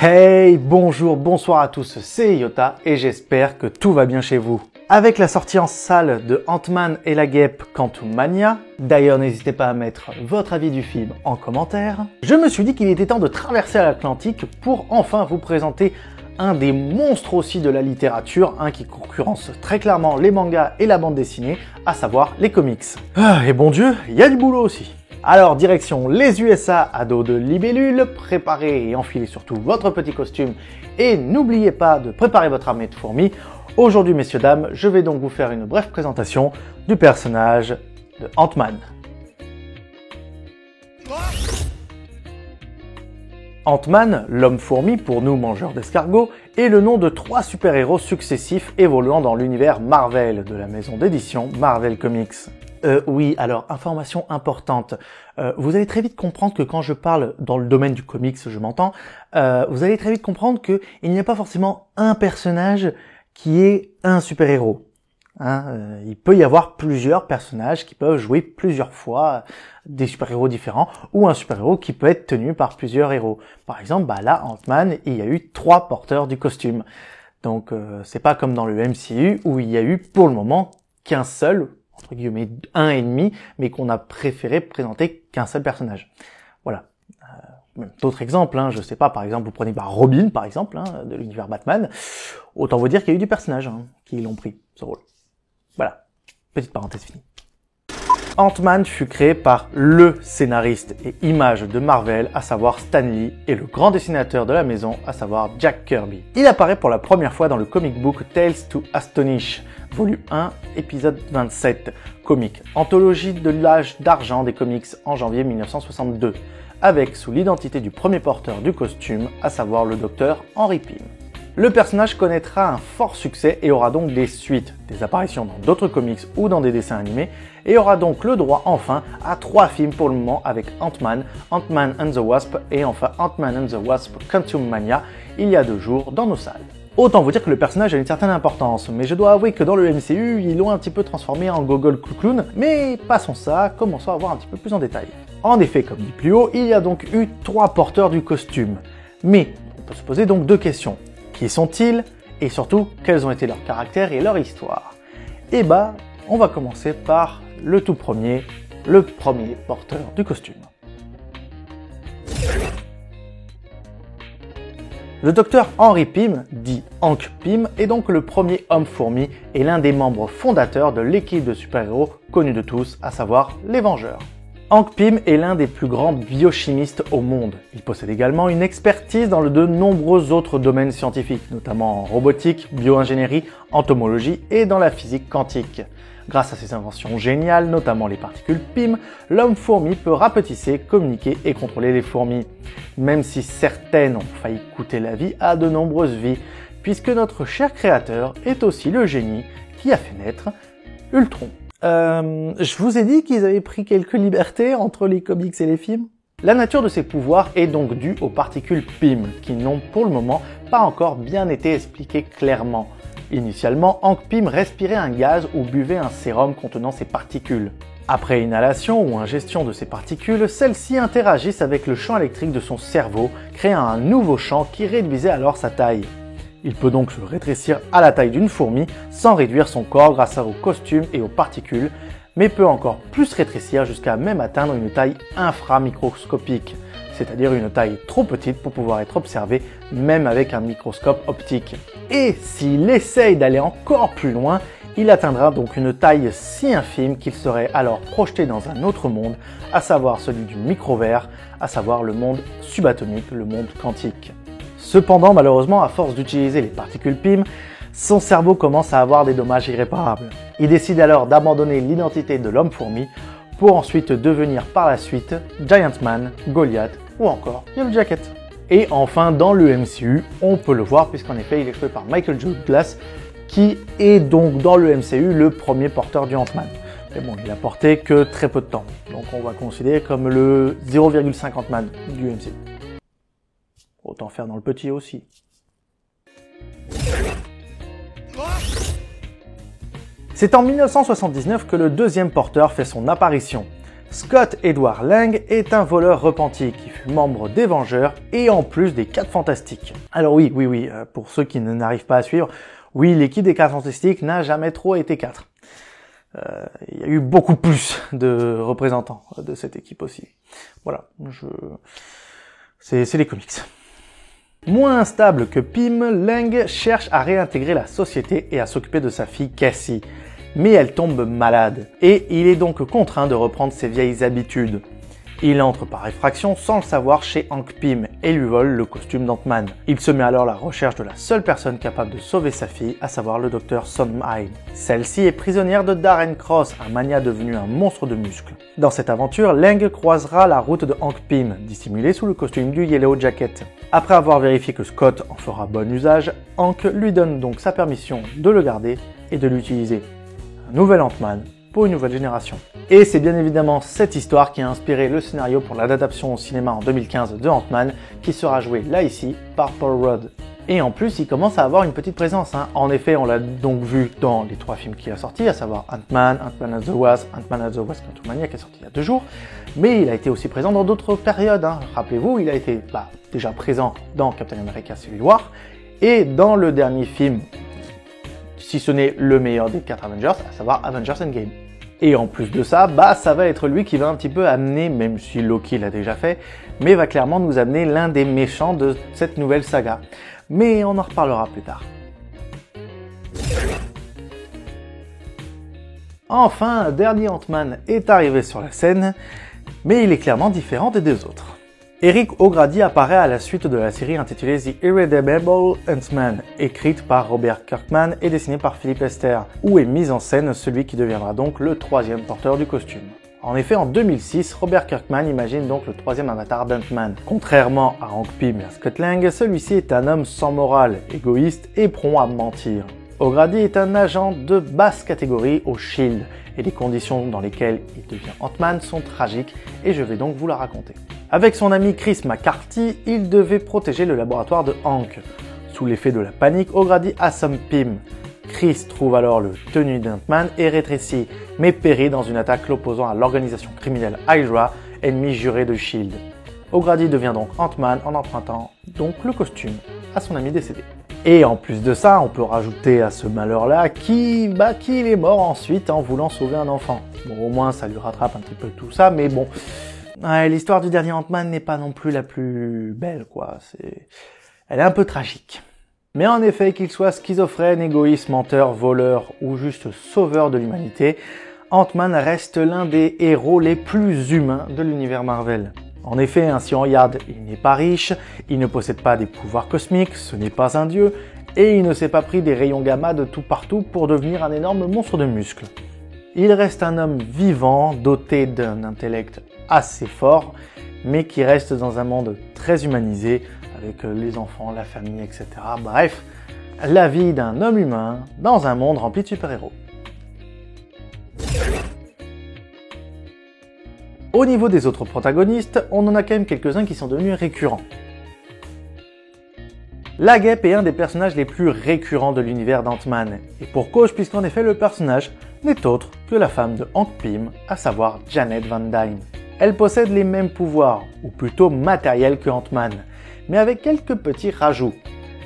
Hey, bonjour, bonsoir à tous, c'est Yota et j'espère que tout va bien chez vous. Avec la sortie en salle de Ant-Man et la Guêpe Quantumania, d'ailleurs n'hésitez pas à mettre votre avis du film en commentaire, je me suis dit qu'il était temps de traverser l'Atlantique pour enfin vous présenter un des monstres aussi de la littérature, qui concurrence très clairement les mangas et la bande dessinée, à savoir les comics. Et bon Dieu, il y a du boulot aussi. Alors direction les USA à dos de libellule, préparez et enfilez surtout votre petit costume et n'oubliez pas de préparer votre armée de fourmis. Aujourd'hui messieurs dames, je vais donc vous faire une brève présentation du personnage de Ant-Man. Ant-Man, l'homme-fourmi pour nous mangeurs d'escargots, est le nom de 3 super-héros successifs évoluant dans l'univers Marvel de la maison d'édition Marvel Comics. Oui, alors, information importante. Vous allez très vite comprendre que quand je parle dans le domaine du comics, je m'entends, vous allez très vite comprendre qu'il n'y a pas forcément un personnage qui est un super-héros. Il peut y avoir plusieurs personnages qui peuvent jouer plusieurs fois des super-héros différents ou un super-héros qui peut être tenu par plusieurs héros. Par exemple, là, Ant-Man, il y a eu 3 porteurs du costume. Donc, c'est pas comme dans le MCU où il y a eu pour le moment qu'un seul, entre guillemets, un et demi, mais qu'on a préféré présenter qu'un seul personnage. Voilà. D'autres exemples, je sais pas, par exemple, vous prenez Robin, par exemple, de l'univers Batman. Autant vous dire qu'il y a eu des personnages qui l'ont pris, ce rôle. Voilà. Petite parenthèse finie. Ant-Man fut créé par le scénariste et image de Marvel, à savoir Stan Lee, et le grand dessinateur de la maison, à savoir Jack Kirby. Il apparaît pour la première fois dans le comic book Tales to Astonish, volume 1, épisode 27, comic anthologie de l'âge d'argent des comics en janvier 1962, avec sous l'identité du premier porteur du costume, à savoir le docteur Henry Pym. Le personnage connaîtra un fort succès et aura donc des suites, des apparitions dans d'autres comics ou dans des dessins animés, et aura donc le droit enfin à 3 films pour le moment avec Ant-Man, Ant-Man and the Wasp et enfin Ant-Man and the Wasp Quantumania il y a 2 jours dans nos salles. Autant vous dire que le personnage a une certaine importance, mais je dois avouer que dans le MCU, ils l'ont un petit peu transformé en Gogol Clown, mais passons ça, commençons à voir un petit peu plus en détail. En effet, comme dit plus haut, il y a donc eu 3 porteurs du costume. Mais on peut se poser donc 2 questions. Qui sont-ils? Et surtout, quels ont été leurs caractères et leur histoire? On va commencer par le premier porteur du costume. Le docteur Henry Pym, dit Hank Pym, est donc le premier homme-fourmi et l'un des membres fondateurs de l'équipe de super-héros connue de tous, à savoir les Vengeurs. Hank Pym est l'un des plus grands biochimistes au monde. Il possède également une expertise dans de nombreux autres domaines scientifiques, notamment en robotique, bioingénierie, entomologie et dans la physique quantique. Grâce à ses inventions géniales, notamment les particules Pym, l'homme-fourmi peut rapetisser, communiquer et contrôler les fourmis. Même si certaines ont failli coûter la vie à de nombreuses vies, puisque notre cher créateur est aussi le génie qui a fait naître Ultron. Je vous ai dit qu'ils avaient pris quelques libertés entre les comics et les films. La nature de ces pouvoirs est donc due aux particules Pym, qui n'ont pour le moment pas encore bien été expliquées clairement. Initialement, Hank Pym respirait un gaz ou buvait un sérum contenant ces particules. Après inhalation ou ingestion de ces particules, celles-ci interagissent avec le champ électrique de son cerveau, créant un nouveau champ qui réduisait alors sa taille. Il peut donc se rétrécir à la taille d'une fourmi sans réduire son corps grâce au costume et aux particules, mais peut encore plus rétrécir jusqu'à même atteindre une taille inframicroscopique, c'est-à-dire une taille trop petite pour pouvoir être observé même avec un microscope optique. Et s'il essaye d'aller encore plus loin, il atteindra donc une taille si infime qu'il serait alors projeté dans un autre monde, à savoir celui du microvert, à savoir le monde subatomique, le monde quantique. Cependant, malheureusement, à force d'utiliser les particules Pym, son cerveau commence à avoir des dommages irréparables. Il décide alors d'abandonner l'identité de l'homme-fourmi pour ensuite devenir par la suite Giant Man, Goliath ou encore Yellow Jacket. Et enfin, dans le MCU, on peut le voir puisqu'en effet, il est joué par Michael J. Douglas qui est donc dans le MCU le premier porteur du Ant-Man. Mais bon, il a porté que très peu de temps, donc on va considérer comme le 0,5 Ant-Man du MCU. Autant faire dans le petit aussi. C'est en 1979 que le deuxième porteur fait son apparition. Scott Edward Lang est un voleur repenti qui fut membre des Vengeurs et en plus des 4 Fantastiques. Alors oui, pour ceux qui n'arrivent pas à suivre, oui, l'équipe des 4 Fantastiques n'a jamais trop été 4. Il y a eu beaucoup plus de représentants de cette équipe aussi. Voilà, c'est les comics. Moins instable que Pym, Lang cherche à réintégrer la société et à s'occuper de sa fille Cassie. Mais elle tombe malade, et il est donc contraint de reprendre ses vieilles habitudes. Il entre par effraction sans le savoir chez Hank Pym et lui vole le costume d'Ant-Man. Il se met alors à la recherche de la seule personne capable de sauver sa fille, à savoir le docteur Sondheim. Celle-ci est prisonnière de Darren Cross, un mania devenu un monstre de muscles. Dans cette aventure, Lang croisera la route de Hank Pym, dissimulé sous le costume du Yellow Jacket. Après avoir vérifié que Scott en fera bon usage, Hank lui donne donc sa permission de le garder et de l'utiliser. Un nouvel Ant-Man pour une nouvelle génération. Et c'est bien évidemment cette histoire qui a inspiré le scénario pour l'adaptation au cinéma en 2015 de Ant-Man, qui sera joué là ici par Paul Rudd. Et en plus, il commence à avoir une petite présence. En effet, on l'a donc vu dans les 3 films qu'il a sortis, à savoir Ant-Man, Ant-Man and the Wasp, Ant-Man and the Wasp Quantumania qui est sorti il y a 2 jours. Mais il a été aussi présent dans d'autres périodes. Rappelez-vous, il a été déjà présent dans Captain America Civil War et dans le dernier film, si ce n'est le meilleur des 4 Avengers, à savoir Avengers Endgame. Et en plus de ça, ça va être lui qui va un petit peu amener, même si Loki l'a déjà fait, mais va clairement nous amener l'un des méchants de cette nouvelle saga. Mais on en reparlera plus tard. Enfin, un dernier Ant-Man est arrivé sur la scène, mais il est clairement différent des 2 autres. Eric O'Grady apparaît à la suite de la série intitulée The Irredeemable Ant-Man, écrite par Robert Kirkman et dessinée par Philip Lester, où est mis en scène celui qui deviendra donc le 3e porteur du costume. En effet, en 2006, Robert Kirkman imagine donc le 3e avatar d'Ant-Man. Contrairement à Hank Pym et à Scott Lang, celui-ci est un homme sans morale, égoïste et prompt à mentir. O'Grady est un agent de basse catégorie au SHIELD, et les conditions dans lesquelles il devient Ant-Man sont tragiques, et je vais donc vous la raconter. Avec son ami Chris McCarthy, il devait protéger le laboratoire de Hank. Sous l'effet de la panique, O'Grady assomme Pym. Chris trouve alors le tenue d'Ant-Man et rétrécit, mais périt dans une attaque l'opposant à l'organisation criminelle Hydra, ennemi juré de SHIELD. O'Grady devient donc Ant-Man en empruntant donc le costume à son ami décédé. Et en plus de ça, on peut rajouter à ce malheur-là qu'il est mort ensuite en voulant sauver un enfant. Bon, au moins ça lui rattrape un petit peu tout ça, mais bon, l'histoire du dernier Ant-Man n'est pas non plus la plus belle, quoi. Elle est un peu tragique. Mais en effet, qu'il soit schizophrène, égoïste, menteur, voleur ou juste sauveur de l'humanité, Ant-Man reste l'un des héros les plus humains de l'univers Marvel. En effet, si on regarde, il n'est pas riche, il ne possède pas des pouvoirs cosmiques, ce n'est pas un dieu, et il ne s'est pas pris des rayons gamma de tout partout pour devenir un énorme monstre de muscles. Il reste un homme vivant, doté d'un intellect assez fort, mais qui reste dans un monde très humanisé, avec les enfants, la famille, etc. Bref, la vie d'un homme humain dans un monde rempli de super-héros. Au niveau des autres protagonistes, on en a quand même quelques-uns qui sont devenus récurrents. La Guêpe est un des personnages les plus récurrents de l'univers d'Ant-Man, et pour cause puisqu'en effet le personnage n'est autre que la femme de Hank Pym, à savoir Janet Van Dyne. Elle possède les mêmes pouvoirs, ou plutôt matériels que Ant-Man, mais avec quelques petits rajouts.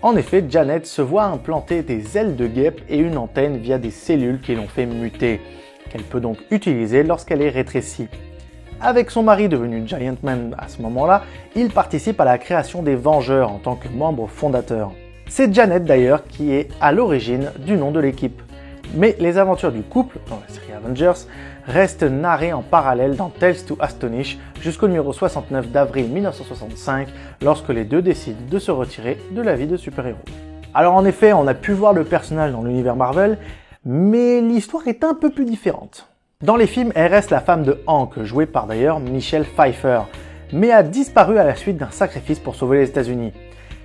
En effet, Janet se voit implanter des ailes de guêpe et une antenne via des cellules qui l'ont fait muter, qu'elle peut donc utiliser lorsqu'elle est rétrécie. Avec son mari devenu Giant Man à ce moment-là, il participe à la création des Vengeurs en tant que membre fondateur. C'est Janet d'ailleurs qui est à l'origine du nom de l'équipe. Mais les aventures du couple, dans la série Avengers, restent narrées en parallèle dans Tales to Astonish jusqu'au numéro 69 d'avril 1965, lorsque les deux décident de se retirer de la vie de super-héros. Alors en effet, on a pu voir le personnage dans l'univers Marvel, mais l'histoire est un peu plus différente. Dans les films, elle reste la femme de Hank, jouée par d'ailleurs Michelle Pfeiffer, mais a disparu à la suite d'un sacrifice pour sauver les États-Unis.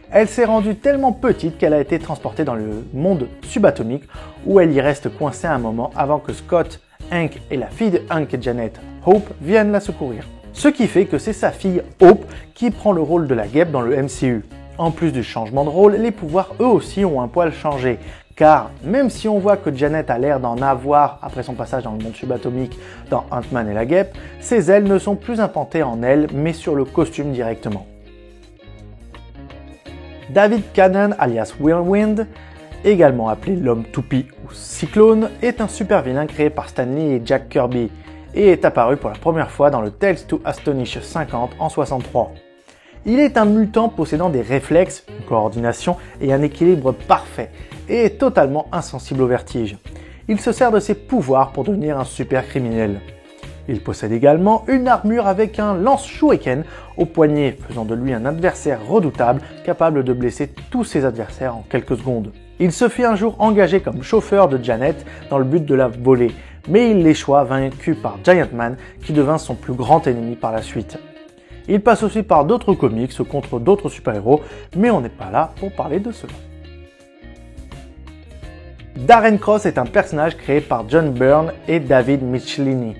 Elle s'est rendue tellement petite qu'elle a été transportée dans le monde subatomique, où elle y reste coincée un moment avant que Scott, Hank et la fille de Hank et Janet, Hope, viennent la secourir. Ce qui fait que c'est sa fille Hope qui prend le rôle de la Guêpe dans le MCU. En plus du changement de rôle, les pouvoirs eux aussi ont un poil changé, car même si on voit que Janet a l'air d'en avoir après son passage dans le monde subatomique dans Ant-Man et la Guêpe, ses ailes ne sont plus implantées en elle mais sur le costume directement. David Cannon alias Whirlwind, également appelé l'homme toupie ou cyclone, est un super vilain créé par Stan Lee et Jack Kirby et est apparu pour la première fois dans le Tales to Astonish 50 en 63. Il est un mutant possédant des réflexes, une coordination et un équilibre parfait, et est totalement insensible au vertige. Il se sert de ses pouvoirs pour devenir un super criminel. Il possède également une armure avec un lance-shuriken au poignet, faisant de lui un adversaire redoutable, capable de blesser tous ses adversaires en quelques secondes. Il se fit un jour engager comme chauffeur de Janet dans le but de la voler, mais il échoua vaincu par Giant Man, qui devint son plus grand ennemi par la suite. Il passe aussi par d'autres comics contre d'autres super-héros, mais on n'est pas là pour parler de cela. Darren Cross est un personnage créé par John Byrne et David Michelinie.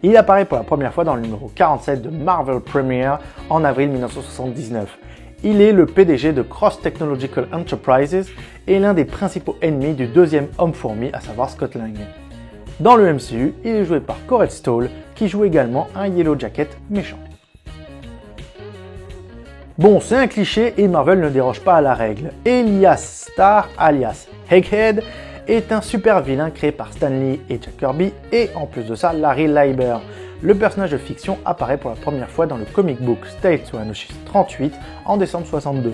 Il apparaît pour la première fois dans le numéro 47 de Marvel Premiere en avril 1979. Il est le PDG de Cross Technological Enterprises et l'un des principaux ennemis du deuxième Homme-Fourmi, à savoir Scott Lang. Dans le MCU, il est joué par Corey Stoll, qui joue également un Yellow Jacket méchant. Bon, c'est un cliché et Marvel ne déroge pas à la règle. Elias Starr, alias Egghead, est un super vilain créé par Stan Lee et Jack Kirby et en plus de ça, Larry Lieber. Le personnage de fiction apparaît pour la première fois dans le comic book Tales to Astonish 38 en décembre 62.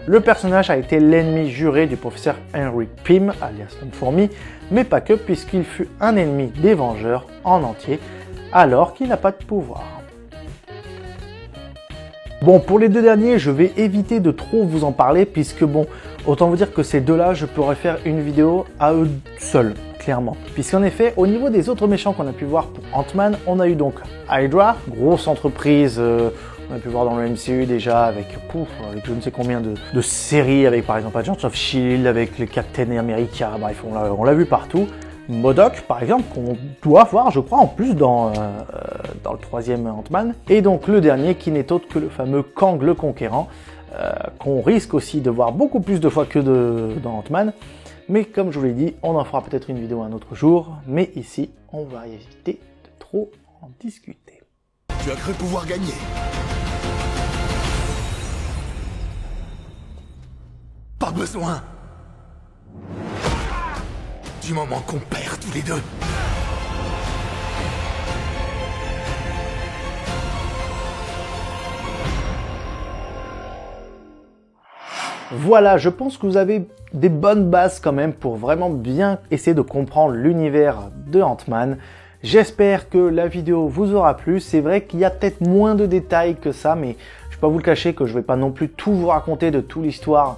Le personnage a été l'ennemi juré du professeur Henry Pym, alias Homme-Fourmi, mais pas que puisqu'il fut un ennemi des Vengeurs en entier, alors qu'il n'a pas de pouvoir. Bon, pour les deux derniers, je vais éviter de trop vous en parler puisque bon, autant vous dire que ces deux-là, je pourrais faire une vidéo à eux seuls, clairement. Puisqu'en effet, au niveau des autres méchants qu'on a pu voir pour Ant-Man, on a eu donc Hydra, grosse entreprise, on a pu voir dans le MCU déjà avec je ne sais combien de séries, avec par exemple Agents of S.H.I.E.L.D., avec le Captain America, bref, on l'a vu partout. MODOK par exemple, qu'on doit voir je crois en plus dans le troisième Ant-Man, et donc le dernier qui n'est autre que le fameux Kang le Conquérant, qu'on risque aussi de voir beaucoup plus de fois que dans Ant-Man, mais comme je vous l'ai dit, on en fera peut-être une vidéo un autre jour, mais ici on va éviter de trop en discuter. Tu as cru pouvoir gagner. Pas besoin. Du moment qu'on perd tous les deux. Voilà, je pense que vous avez des bonnes bases quand même pour vraiment bien essayer de comprendre l'univers de Ant-Man. J'espère que la vidéo vous aura plu. C'est vrai qu'il y a peut-être moins de détails que ça, mais je ne vais pas vous le cacher que je ne vais pas non plus tout vous raconter de toute l'histoire,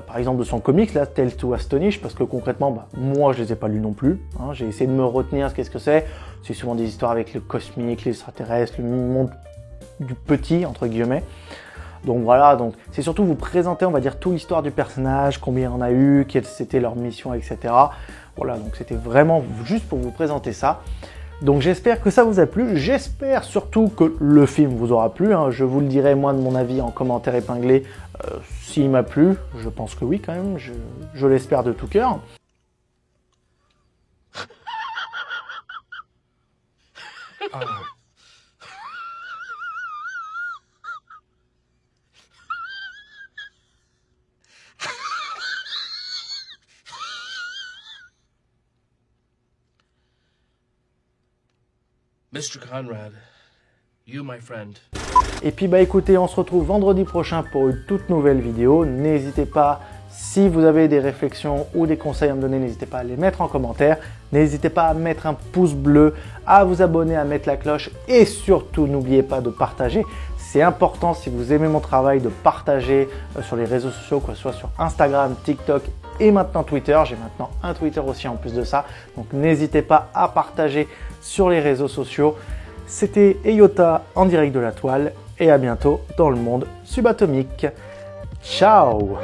par exemple de son comics, là, Tales to Astonish, parce que concrètement, moi je les ai pas lus non plus. Hein. J'ai essayé de me retenir qu'est-ce que c'est. C'est souvent des histoires avec le cosmique, les extraterrestres, le monde du petit, entre guillemets. Donc voilà, donc c'est surtout vous présenter, on va dire, toute l'histoire du personnage, combien on a eu, quelle c'était leur mission, etc. Voilà, donc c'était vraiment juste pour vous présenter ça. Donc j'espère que ça vous a plu, j'espère surtout que le film vous aura plu, hein. Je vous le dirai moi de mon avis en commentaire épinglé s'il m'a plu, je pense que oui quand même, je l'espère de tout cœur. Mr. Conrad, you my friend. Et puis bah écoutez, on se retrouve vendredi prochain pour une toute nouvelle vidéo. N'hésitez pas, si vous avez des réflexions ou des conseils à me donner, n'hésitez pas à les mettre en commentaire. N'hésitez pas à mettre un pouce bleu, à vous abonner, à mettre la cloche et surtout n'oubliez pas de partager. C'est important si vous aimez mon travail de partager sur les réseaux sociaux, que ce soit sur Instagram, TikTok et maintenant Twitter. J'ai maintenant un Twitter aussi en plus de ça. Donc n'hésitez pas à partager sur les réseaux sociaux. C'était Eyota en direct de la toile et à bientôt dans le monde subatomique. Ciao!